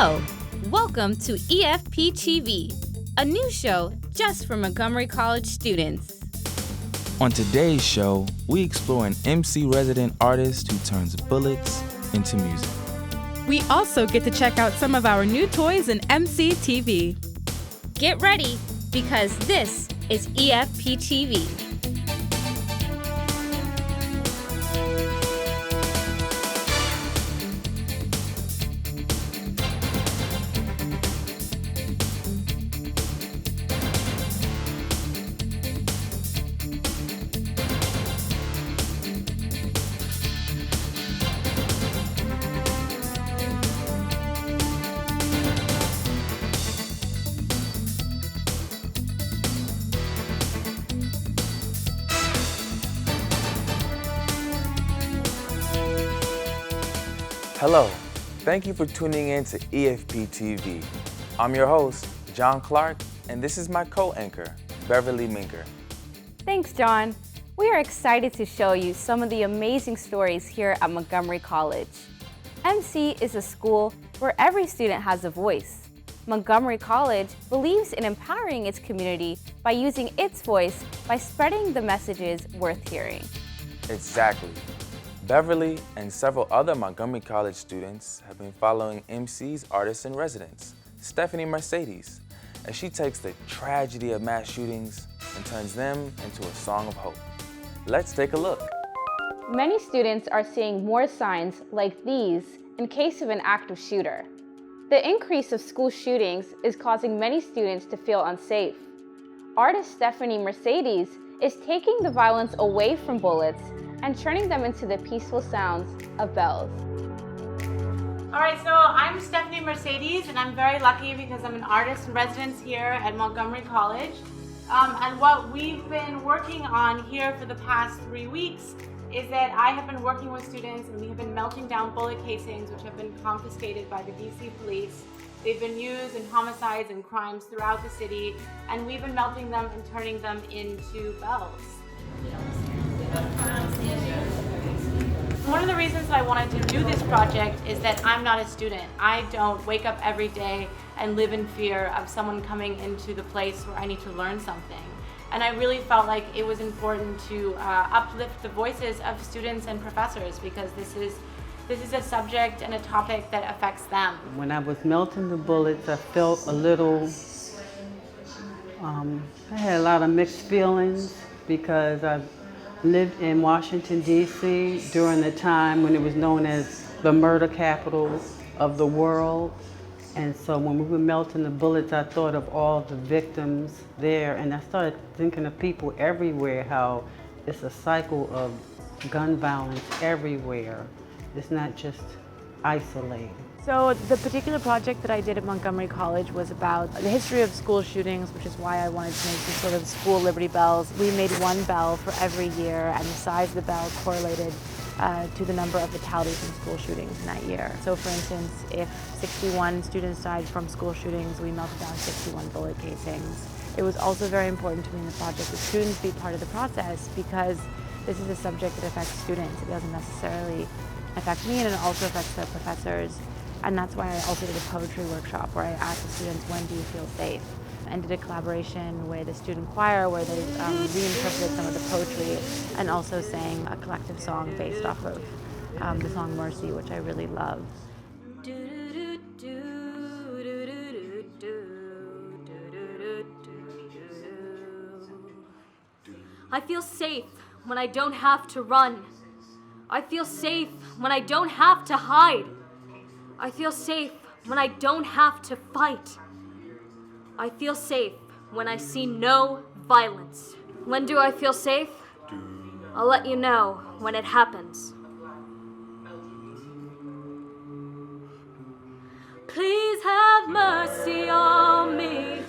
Hello, welcome to EFP-TV, a new show just for Montgomery College students. On today's show, we explore an MC resident artist who turns bullets into music. We also get to check out some of our new toys in MCTV. Get ready, because this is EFP-TV. Hello, thank you for tuning in to EFP-TV. I'm your host, John Clark, and this is my co-anchor, Beverly Minker. Thanks, John. We are excited to show you some of the amazing stories here at Montgomery College. MC is a school where every student has a voice. Montgomery College believes in empowering its community by using its voice by spreading the messages worth hearing. Exactly. Beverly and several other Montgomery College students have been following MC's artist in residence, Stephanie Mercedes, as she takes the tragedy of mass shootings and turns them into a song of hope. Let's take a look. Many students are seeing more signs like these in case of an active shooter. The increase of school shootings is causing many students to feel unsafe. Artist Stephanie Mercedes is taking the violence away from bullets and turning them into the peaceful sounds of bells. All right, so I'm Stephanie Mercedes, and I'm very lucky because I'm an artist in residence here at Montgomery College. And what we've been working on here for the past 3 weeks is that I have been working with students, and we have been melting down bullet casings, which have been confiscated by the DC police. They've been used in homicides and crimes throughout the city, and we've been melting them and turning them into bells. One of the reasons that I wanted to do this project is that I'm not a student. I don't wake up every day and live in fear of someone coming into the place where I need to learn something. And I really felt like it was important to uplift the voices of students and professors, because this is a subject and a topic that affects them. When I was melting the bullets, I felt a little, I had a lot of mixed feelings, because I lived in Washington, D.C. during the time when it was known as the murder capital of the world. And so when we were melting the bullets, I thought of all the victims there, and I started thinking of people everywhere, how it's a cycle of gun violence everywhere. It's not just isolated. So the particular project that I did at Montgomery College was about the history of school shootings, which is why I wanted to make these sort of school liberty bells. We made one bell for every year, and the size of the bell correlated to the number of fatalities in school shootings in that year. So for instance, if 61 students died from school shootings, we melted down 61 bullet casings. It was also very important to me in the project that students be part of the process, because this is a subject that affects students. It doesn't necessarily affect me, and it also affects their professors. And that's why I also did a poetry workshop where I asked the students, when do you feel safe? And did a collaboration with a student choir where they reinterpreted some of the poetry and also sang a collective song based off of the song Mercy, which I really love. I feel safe when I don't have to run. I feel safe when I don't have to hide. I feel safe when I don't have to fight. I feel safe when I see no violence. When do I feel safe? I'll let you know when it happens. Please have mercy on me.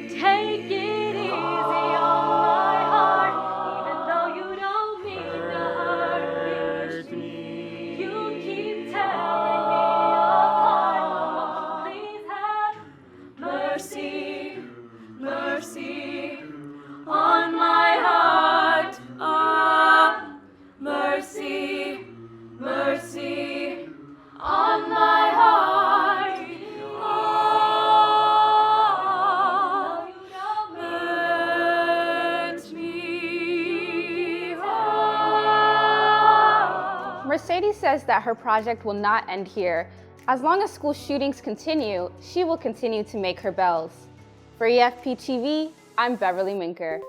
Take it easy on my heart, even though you don't mean to hurt me. You keep telling me apart. Please have mercy, mercy on my heart. Oh, mercy. says that her project will not end here. As long as school shootings continue, she will continue to make her bells. For EFP-TV, I'm Beverly Minker.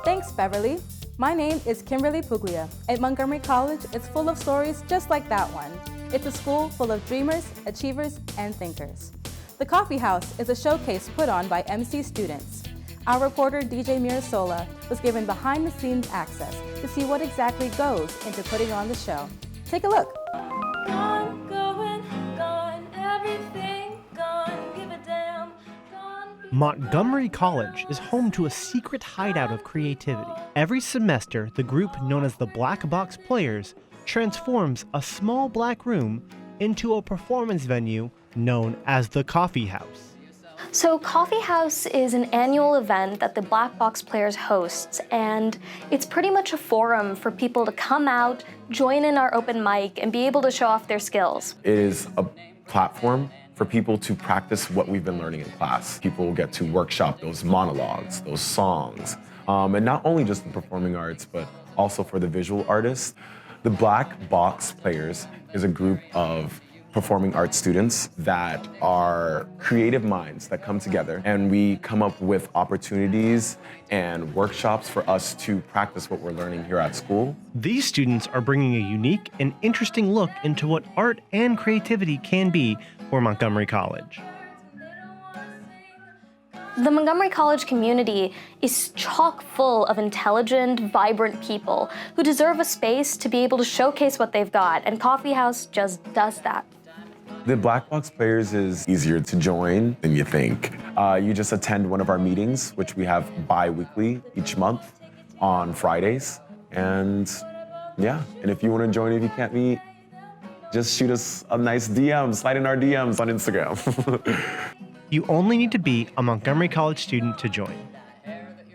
Thanks, Beverly. My name is Kimberly Puglia. At Montgomery College, it's full of stories just like that one. It's a school full of dreamers, achievers, and thinkers. The Coffee House is a showcase put on by MC students. Our reporter, DJ Mirasola, was given behind-the-scenes access to see what exactly goes into putting on the show. Take a look. Gone, going, gone, everything gone, give a damn, gone. Montgomery College is home to a secret hideout of creativity. Every semester, the group known as the Black Box Players transforms a small black room into a performance venue known as the Coffee House. So Coffee House is an annual event that the Black Box Players hosts, and it's pretty much a forum for people to come out, join in our open mic, and be able to show off their skills. It is a platform for people to practice what we've been learning in class. People will get to workshop those monologues, those songs, and not only just the performing arts, but also for the visual artists. The Black Box Players is a group of performing arts students that are creative minds that come together, and we come up with opportunities and workshops for us to practice what we're learning here at school. These students are bringing a unique and interesting look into what art and creativity can be for Montgomery College. The Montgomery College community is chock full of intelligent, vibrant people who deserve a space to be able to showcase what they've got, and Coffee House just does that. The Black Box Players is easier to join than you think. You just attend one of our meetings, which we have bi-weekly each month on Fridays. And yeah, and if you want to join, if you can't meet, just shoot us a nice DM, slide in our DMs on Instagram. You only need to be a Montgomery College student to join.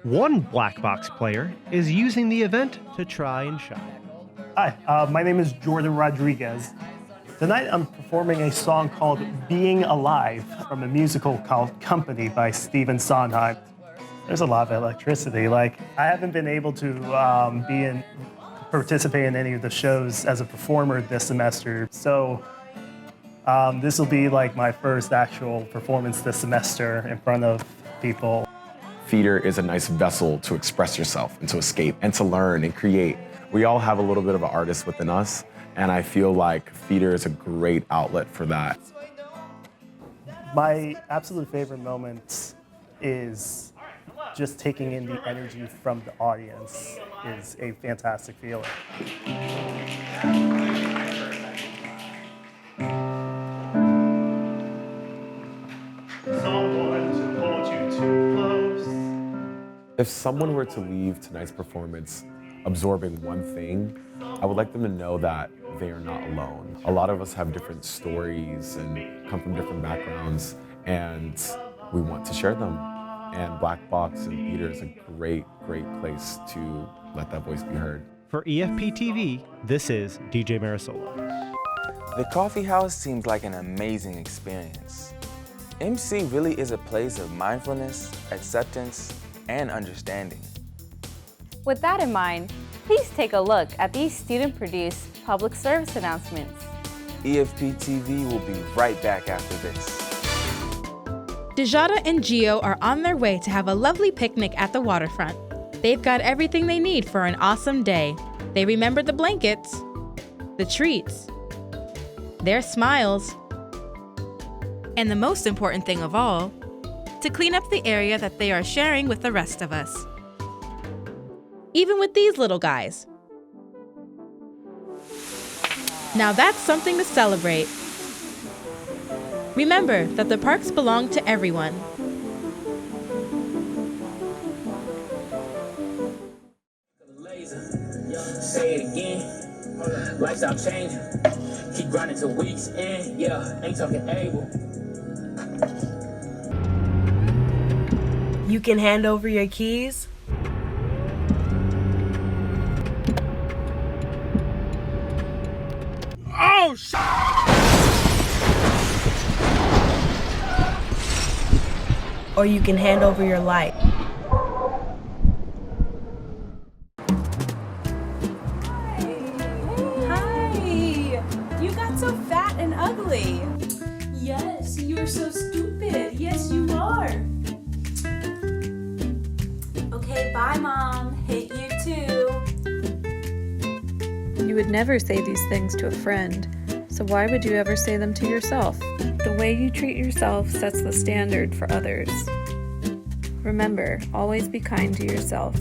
One Black Box player is using the event to try and shine. Hi, my name is Jordan Rodriguez. Tonight I'm performing a song called Being Alive from a musical called Company by Stephen Sondheim. There's a lot of electricity. Like, I haven't been able to participate in any of the shows as a performer this semester. So this will be like my first actual performance this semester in front of people. Theater is a nice vessel to express yourself and to escape and to learn and create. We all have a little bit of an artist within us, and I feel like theater is a great outlet for that. My absolute favorite moment is just taking in the energy from the audience is a fantastic feeling. If someone were to leave tonight's performance absorbing one thing, I would like them to know that they are not alone. A lot of us have different stories and come from different backgrounds, and we want to share them. And Black Box and theater is a great, great place to let that voice be heard. For EFP-TV, this is DJ Mirasola. The Coffee House seems like an amazing experience. MC really is a place of mindfulness, acceptance, and understanding. With that in mind, please take a look at these student-produced public service announcements. EFP-TV will be right back after this. Dejada and Gio are on their way to have a lovely picnic at the waterfront. They've got everything they need for an awesome day. They remembered the blankets, the treats, their smiles, and the most important thing of all, to clean up the area that they are sharing with the rest of us. Even with these little guys. Now that's something to celebrate. Remember that the parks belong to everyone. Say it again. Lifestyle changing. Keep grinding till weeks in. Yeah, ain't talking able. You can hand over your keys. Oh, shit! Or you can hand over your light. Hi. ugly. Yes, you're so stupid. Yes, you are. Okay, bye, Mom. Hate you too. You would never say these things to a friend, so why would you ever say them to yourself? The way you treat yourself sets the standard for others. Remember, always be kind to yourself.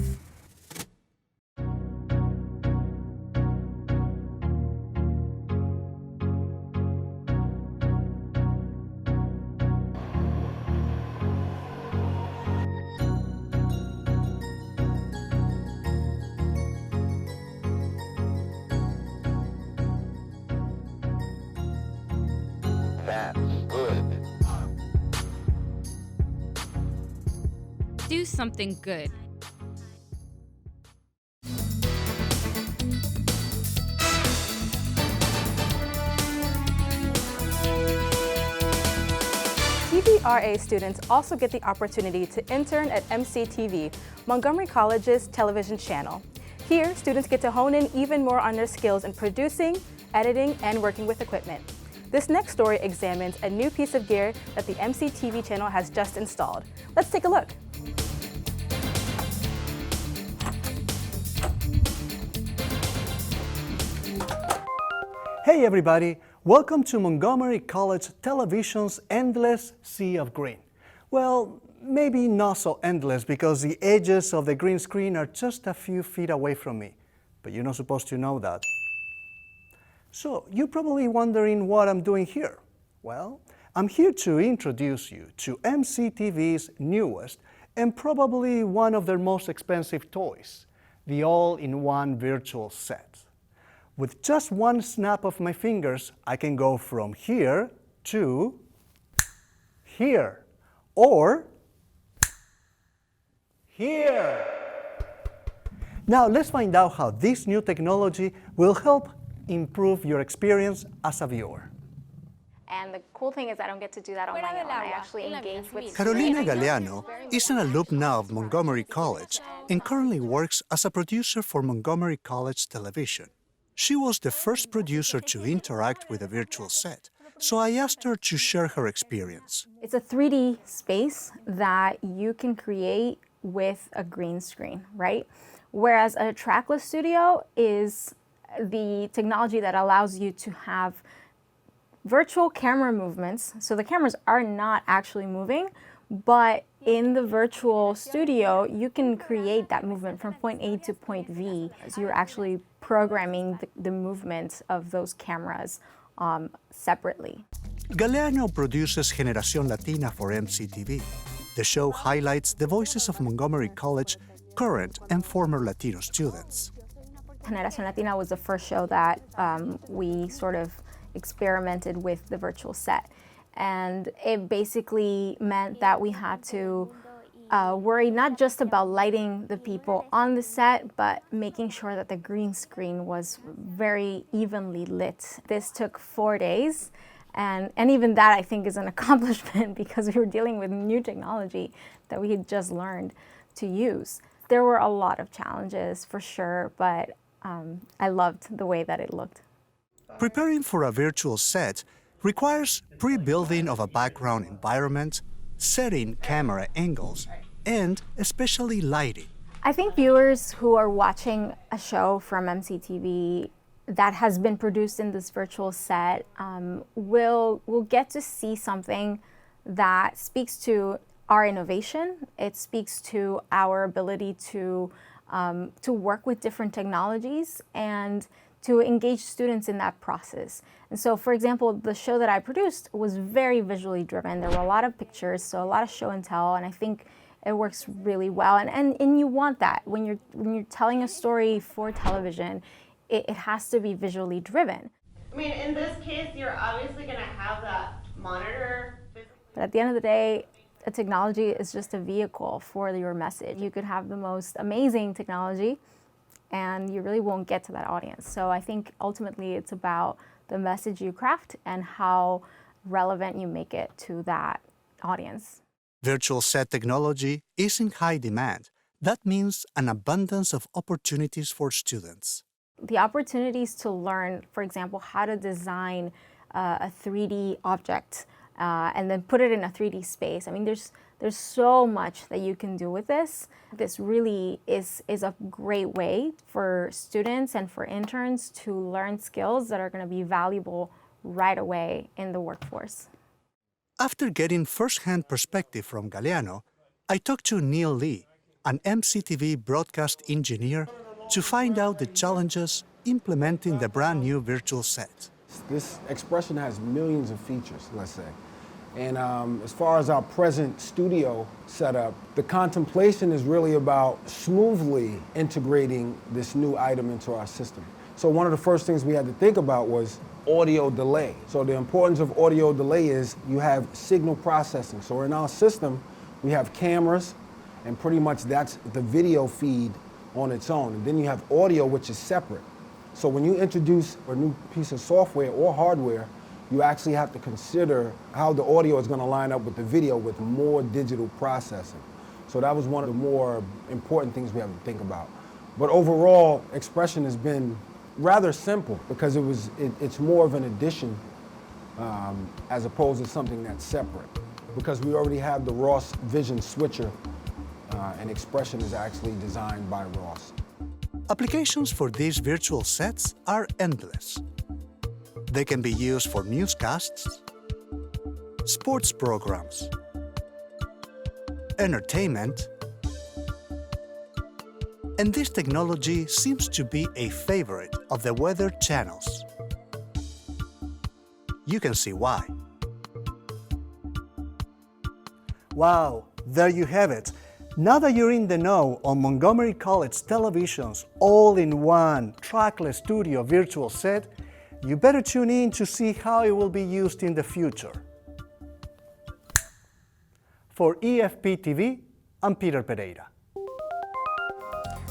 That's good. Do something good. TVRA students also get the opportunity to intern at MCTV, Montgomery College's television channel. Here, students get to hone in even more on their skills in producing, editing, and working with equipment. This next story examines a new piece of gear that the MCTV channel has just installed. Let's take a look. Hey everybody, welcome to Montgomery College Television's Endless Sea of Green. Well, maybe not so endless because the edges of the green screen are just a few feet away from me, but you're not supposed to know that. So, you're probably wondering what I'm doing here. Well, I'm here to introduce you to MCTV's newest and probably one of their most expensive toys, the all-in-one virtual set. With just one snap of my fingers, I can go from here to here, or here. Now let's find out how this new technology will help improve your experience as a viewer. And the cool thing is I don't get to do that on my own. I actually engage with Carolina Galeano is an alumna of Montgomery College and currently works as a producer for Montgomery College Television. She was the first producer to interact with a virtual set, so I asked her to share her experience. It's a 3D space that you can create with a green screen, right? Whereas a trackless studio is the technology that allows you to have virtual camera movements. So the cameras are not actually moving, but in the virtual studio, you can create that movement from point A to point V. So you're actually programming the movements of those cameras separately. Galeano produces Generación Latina for MCTV. The show highlights the voices of Montgomery College current and former Latino students. Generación Latina was the first show that we sort of experimented with the virtual set. And it basically meant that we had to worry not just about lighting the people on the set, but making sure that the green screen was very evenly lit. This took 4 days, and even that I think is an accomplishment because we were dealing with new technology that we had just learned to use. There were a lot of challenges for sure, but I loved the way that it looked. Preparing for a virtual set requires pre-building of a background environment, setting camera angles, and especially lighting. I think viewers who are watching a show from MCTV that has been produced in this virtual set will get to see something that speaks to our innovation. It speaks to our ability to work with different technologies and to engage students in that process. And so, for example, the show that I produced was very visually driven. There were a lot of pictures, so a lot of show and tell, and I think it works really well. And you want that. When you're telling a story for television, it has to be visually driven. I mean, in this case, you're obviously gonna have that monitor. But at the end of the day, a technology is just a vehicle for your message. You could have the most amazing technology, and you really won't get to that audience. So I think ultimately it's about the message you craft and how relevant you make it to that audience. Virtual set technology is in high demand. That means an abundance of opportunities for students. The opportunities to learn, for example, how to design a 3D object and then put it in a 3D space. I mean, there's so much that you can do with this. This really is a great way for students and for interns to learn skills that are going to be valuable right away in the workforce. After getting first-hand perspective from Galeano, I talked to Neil Lee, an MCTV broadcast engineer, to find out the challenges implementing the brand new virtual set. This expression has millions of features, let's say. And as far as our present studio setup, the contemplation is really about smoothly integrating this new item into our system. So one of the first things we had to think about was audio delay. So the importance of audio delay is you have signal processing. So in our system, we have cameras, and pretty much that's the video feed on its own. And then you have audio, which is separate. So when you introduce a new piece of software or hardware, you actually have to consider how the audio is going to line up with the video with more digital processing. So that was one of the more important things we have to think about. But overall, expression has been rather simple because it's more of an addition as opposed to something that's separate. Because we already have the Ross Vision switcher and expression is actually designed by Ross. Applications for these virtual sets are endless. They can be used for newscasts, sports programs, entertainment, and this technology seems to be a favorite of the weather channels. You can see why. Wow, there you have it. Now that you're in the know on Montgomery College Television's all-in-one trackless studio virtual set, you better tune in to see how it will be used in the future. For EFP-TV, I'm Peter Pereira.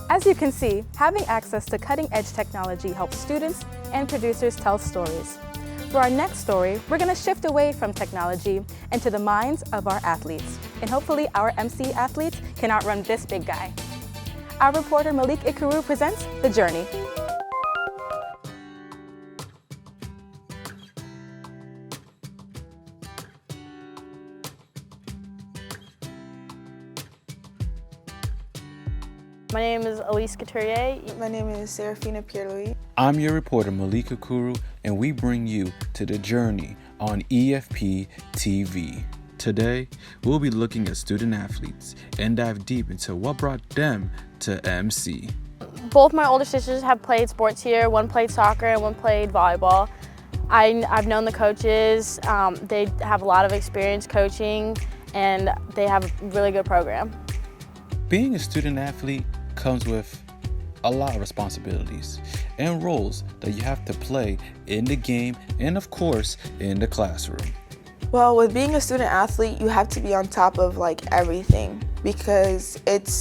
As you can see, having access to cutting-edge technology helps students and producers tell stories. For our next story, we're going to shift away from technology into the minds of our athletes. And hopefully our MC athletes can outrun this big guy. Our reporter Malik Ikuru presents The Journey. My name is Elise Couturier. My name is Serafina Pierre-Louis. I'm your reporter Malika Kuru, and we bring you to The Journey on EFP-TV. Today, we'll be looking at student athletes and dive deep into what brought them to MC. Both my older sisters have played sports here. One played soccer and one played volleyball. I've known the coaches. They have a lot of experience coaching, and they have a really good program. Being a student athlete comes with a lot of responsibilities and roles that you have to play in the game and, of course, in the classroom. Well, with being a student athlete, you have to be on top of everything because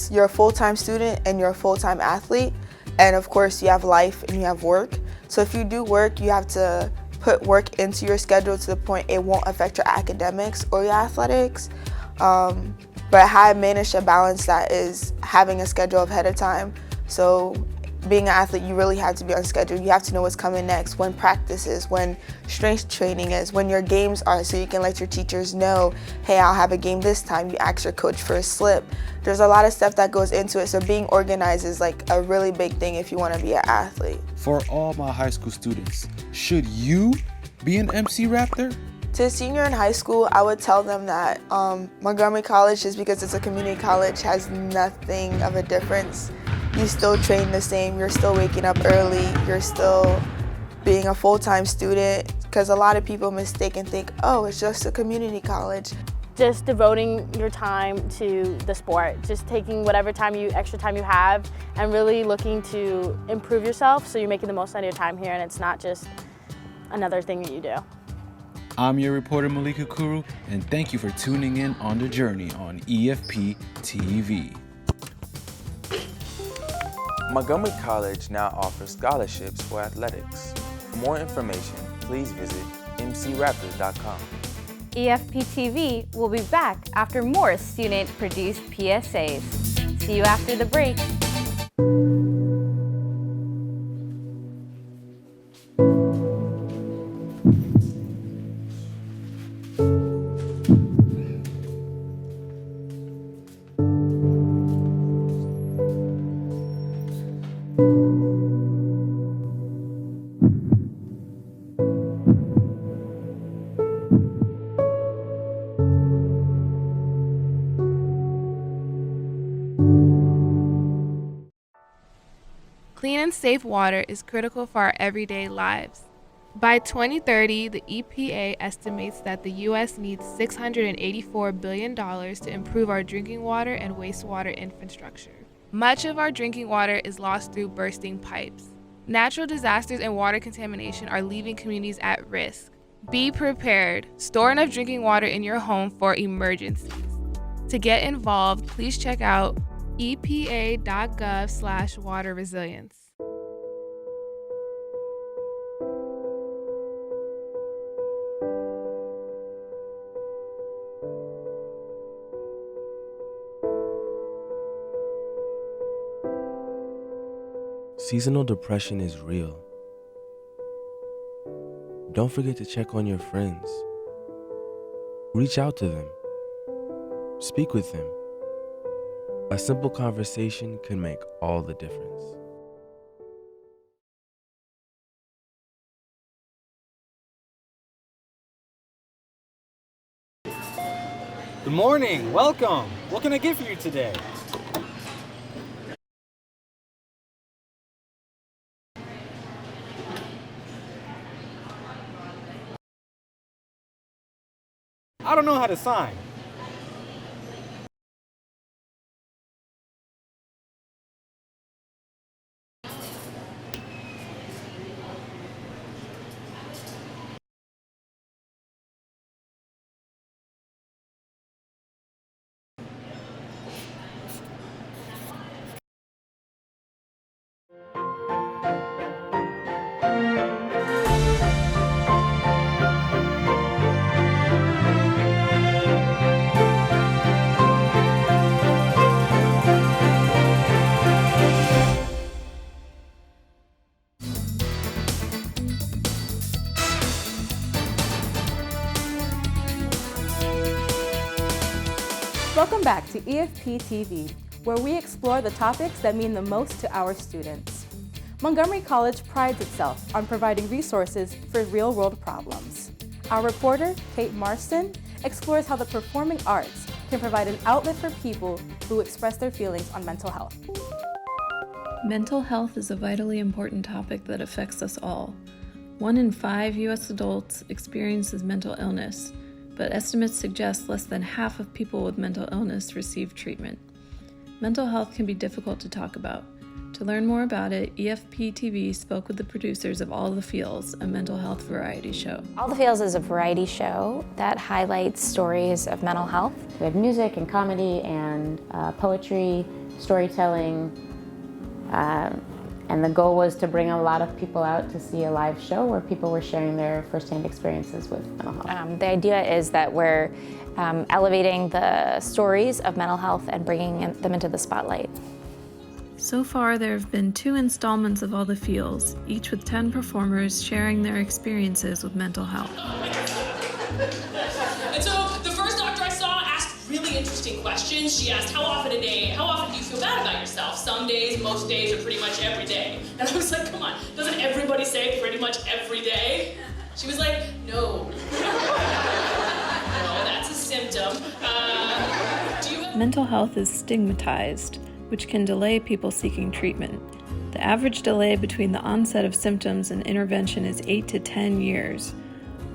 you're a full-time student and you're a full-time athlete, and of course you have life and you have work. So if you do work, you have to put work into your schedule to the point it won't affect your academics or your athletics. But how I manage to balance that is having a schedule ahead of time. So being an athlete, you really have to be on schedule. You have to know what's coming next, when practice is, when strength training is, when your games are, so you can let your teachers know, hey, I'll have a game this time. You ask your coach for a slip. There's a lot of stuff that goes into it, so being organized is a really big thing if you want to be an athlete. For all my high school students, should you be an MC Raptor? To a senior in high school, I would tell them that Montgomery College, just because it's a community college, has nothing of a difference. You still train the same, you're still waking up early, you're still being a full-time student, because a lot of people mistake and think, oh, it's just a community college. Just devoting your time to the sport, just taking whatever extra time you have and really looking to improve yourself so you're making the most out of your time here and it's not just another thing that you do. I'm your reporter Malika Kuru, and thank you for tuning in on The Journey on EFP-TV. Montgomery College now offers scholarships for athletics. For more information, please visit mcraptors.com. EFP-TV will be back after more student-produced PSAs. See you after the break. and safe water is critical for our everyday lives. By 2030, the EPA estimates that the U.S. needs $684 billion to improve our drinking water and wastewater infrastructure. Much of our drinking water is lost through bursting pipes. Natural disasters and water contamination are leaving communities at risk. Be prepared. Store enough drinking water in your home for emergencies. To get involved, please check out epa.gov/water resilience. Seasonal depression is real. Don't forget to check on your friends. Reach out to them. Speak with them. A simple conversation can make all the difference. Good morning, welcome. What can I get for you today? I don't know how to sign. Welcome back to EFP-TV, where we explore the topics that mean the most to our students. Montgomery College prides itself on providing resources for real-world problems. Our reporter, Kate Marston, explores how the performing arts can provide an outlet for people who express their feelings on mental health. Mental health is a vitally important topic that affects us all. 1 in 5 U.S. adults experiences mental illness, but estimates suggest less than half of people with mental illness receive treatment. Mental health can be difficult to talk about. To learn more about it, EFP-TV spoke with the producers of All the Feels, a mental health variety show. All the Feels is a variety show that highlights stories of mental health. We have music and comedy and poetry, storytelling, and the goal was to bring a lot of people out to see a live show where people were sharing their firsthand experiences with mental health. The idea is that we're elevating the stories of mental health and bringing them into the spotlight. So far, there have been 2 installments of All the Feels, each with 10 performers sharing their experiences with mental health. And so the first doctor I saw asked really interesting questions. She asked, how often do you feel bad about yourself? Some days, most days, or pretty much every day? And I was like, come on, doesn't everybody say pretty much every day? She was like, no. No, that's a symptom. Mental health is stigmatized, which can delay people seeking treatment. The average delay between the onset of symptoms and intervention is 8 to 10 years.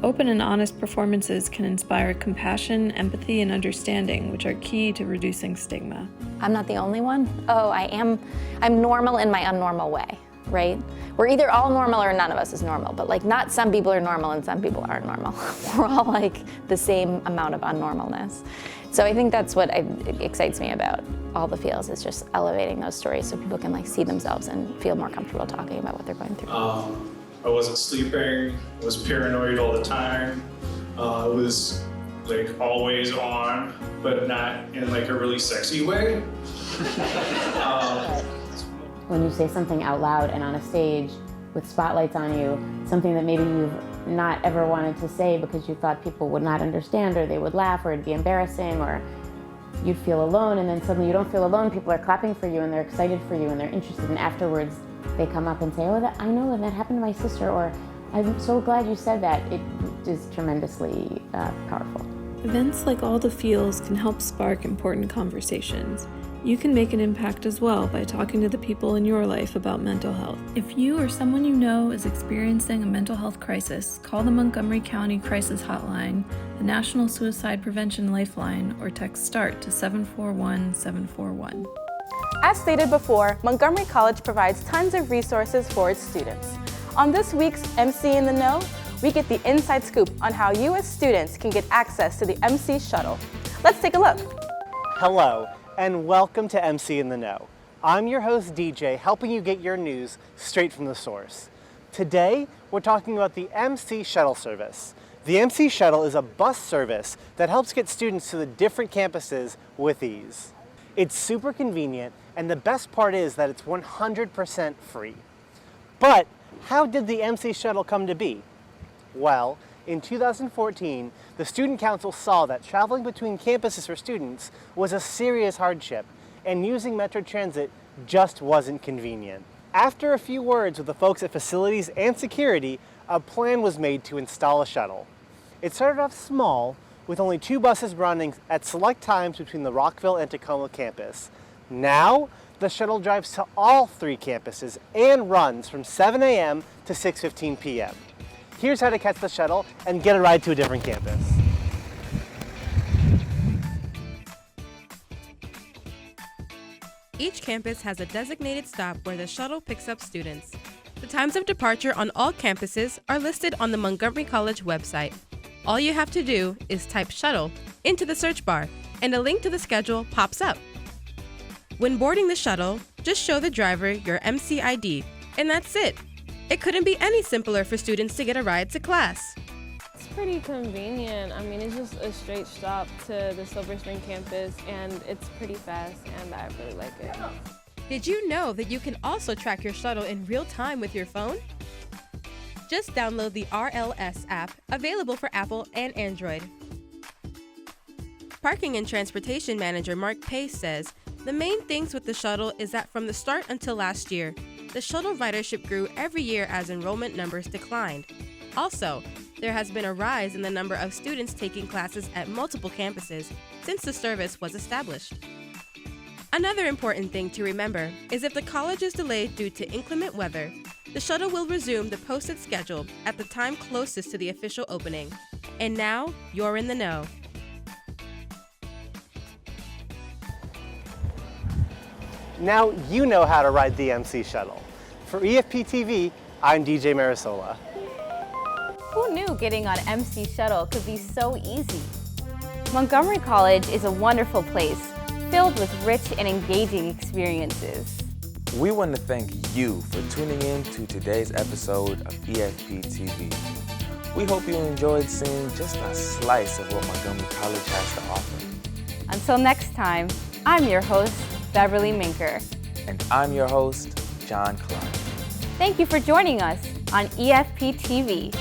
Open and honest performances can inspire compassion, empathy, and understanding, which are key to reducing stigma. I'm not the only one. Oh, I'm normal in my unnormal way, right? We're either all normal or none of us is normal, but like not some people are normal and some people aren't normal. We're all like the same amount of unnormalness. So I think that's what excites me about All the Feels, is just elevating those stories so people can like see themselves and feel more comfortable talking about what they're going through. I wasn't sleeping, I was paranoid all the time. I was like always on, but not in like a really sexy way. When you say something out loud and on a stage with spotlights on you, something that maybe you've not ever wanted to say because you thought people would not understand, or they would laugh, or it'd be embarrassing, or you'd feel alone, and then suddenly you don't feel alone, people are clapping for you and they're excited for you and they're interested, and afterwards they come up and say, oh, I know, and that happened to my sister, or I'm so glad you said that. It is tremendously powerful. Events like All the Feels can help spark important conversations. You can make an impact as well by talking to the people in your life about mental health. If you or someone you know is experiencing a mental health crisis, call the Montgomery County Crisis Hotline, the National Suicide Prevention Lifeline, or text START to 741-741. As stated before, Montgomery College provides tons of resources for its students. On this week's MC in the Know, we get the inside scoop on how you as students can get access to the MC Shuttle. Let's take a look. Hello, and welcome to MC in the Know. I'm your host, DJ, helping you get your news straight from the source. Today, we're talking about the MC Shuttle service. The MC Shuttle is a bus service that helps get students to the different campuses with ease. It's super convenient, and the best part is that it's 100% free. But how did the MC Shuttle come to be? Well, in 2014, the Student Council saw that traveling between campuses for students was a serious hardship, and using Metro Transit just wasn't convenient. After a few words with the folks at Facilities and Security, a plan was made to install a shuttle. It started off small, with only 2 buses running at select times between the Rockville and Tacoma campus. Now, the shuttle drives to all 3 campuses and runs from 7 a.m. to 6:15 p.m. Here's how to catch the shuttle and get a ride to a different campus. Each campus has a designated stop where the shuttle picks up students. The times of departure on all campuses are listed on the Montgomery College website. All you have to do is type shuttle into the search bar, and a link to the schedule pops up. When boarding the shuttle, just show the driver your MC ID, and that's it. It couldn't be any simpler for students to get a ride to class. It's pretty convenient. I mean, it's just a straight stop to the Silver Spring campus, and it's pretty fast, and I really like it. Did you know that you can also track your shuttle in real time with your phone? Just download the RLS app, available for Apple and Android. Parking and Transportation Manager Mark Pace says, the main things with the shuttle is that from the start until last year, the shuttle ridership grew every year as enrollment numbers declined. Also, there has been a rise in the number of students taking classes at multiple campuses since the service was established. Another important thing to remember is if the college is delayed due to inclement weather, the shuttle will resume the posted schedule at the time closest to the official opening. And now, you're in the know. Now you know how to ride the MC Shuttle. For EFP-TV, I'm DJ Marisola. Who knew getting on MC Shuttle could be so easy? Montgomery College is a wonderful place, filled with rich and engaging experiences. We want to thank you for tuning in to today's episode of EFP-TV. We hope you enjoyed seeing just a slice of what Montgomery College has to offer. Until next time, I'm your host, Beverly Minker. And I'm your host, John Clark. Thank you for joining us on EFP-TV.